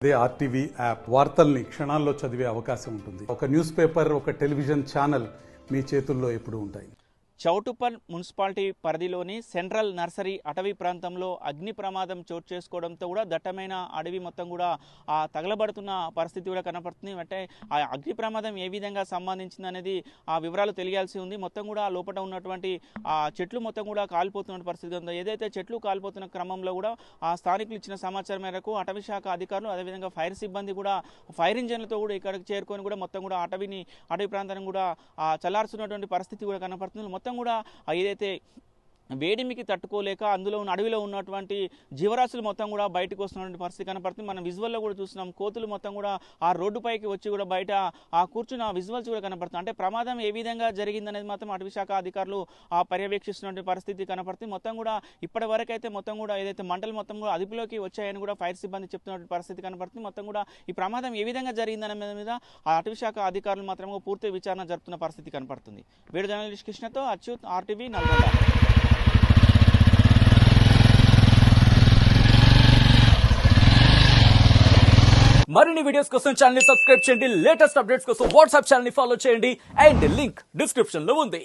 అదే RTV app వార్తల్ని క్షణాల్లో చదివే అవకాశం ఉంటుంది. ఒక న్యూస్ పేపర్, ఒక టెలివిజన్ ఛానల్ మీ చేతుల్లో ఎప్పుడూ ఉంటాయి. చౌటుప్పల్ మున్సిపాలిటీ పరిధిలోని సెంట్రల్ నర్సరీ అటవీ ప్రాంతంలో అగ్ని ప్రమాదం చోటు చేసుకోవడంతో కూడా దట్టమైన అడవి మొత్తం కూడా తగలబడుతున్న పరిస్థితి కూడా కనపడుతుంది. అంటే ఆ అగ్ని ప్రమాదం ఏ విధంగా సంబంధించింది అనేది ఆ వివరాలు తెలియాల్సి ఉంది. మొత్తం కూడా లోపల ఉన్నటువంటి ఆ చెట్లు మొత్తం కూడా కాలిపోతున్న పరిస్థితి ఉంది. ఏదైతే చెట్లు కాలిపోతున్న క్రమంలో కూడా ఆ స్థానికులు ఇచ్చిన సమాచారం మేరకు అటవీ శాఖ అధికారులు అదేవిధంగా ఫైర్ సిబ్బంది కూడా ఫైర్ ఇంజన్లతో కూడా ఇక్కడికి చేరుకొని కూడా మొత్తం కూడా అటవీ ప్రాంతాన్ని కూడా చల్లార్చున్నటువంటి పరిస్థితి కూడా కనపడుతుంది. మొత్తం కూడా ఏదైతే వేడిమికి తట్టుకోలేక అందులో ఉన్న అడవిలో ఉన్నటువంటి జీవరాశులు మొత్తం కూడా బయటకు వస్తున్నటువంటి పరిస్థితి కనపడుతుంది. మనం విజువల్లో కూడా చూస్తున్నాం. కోతులు మొత్తం కూడా ఆ రోడ్డుపైకి వచ్చి కూడా బయట ఆ కూర్చున్న విజువల్స్ కూడా కనపడుతుంది. అంటే ప్రమాదం ఏ విధంగా జరిగిందనేది మాత్రం అటవీ శాఖ అధికారులు పర్యవేక్షిస్తున్న పరిస్థితి కనపడుతుంది. మొత్తం కూడా ఇప్పటి వరకు అయితే మొత్తం కూడా ఏదైతే మంటలు మొత్తం కూడా అదుపులోకి వచ్చాయని కూడా ఫైర్ సిబ్బంది చెప్తున్నటువంటి పరిస్థితి కనపడుతుంది. మొత్తం కూడా ఈ ప్రమాదం ఏ విధంగా జరిగిందనే మీద ఆ అటవీ శాఖ అధికారులు మాత్రం పూర్తి విచారణ జరుపుతున్న పరిస్థితి కనపడుతుంది. వీడియో జర్నలిస్ట్ కృష్ణతో అచ్యుత్, RTV, నల్గొండ. మరిన్ని వీడియోస్ కోసం ఛానల్ ని సబ్స్క్రైబ్ చేయండి. లేటెస్ట్ అప్డేట్స్ కోసం వాట్సాప్ ఛానల్ ని ఫాలో చేయండి. అండ్ లింక్ డిస్క్రిప్షన్ లో ఉంది.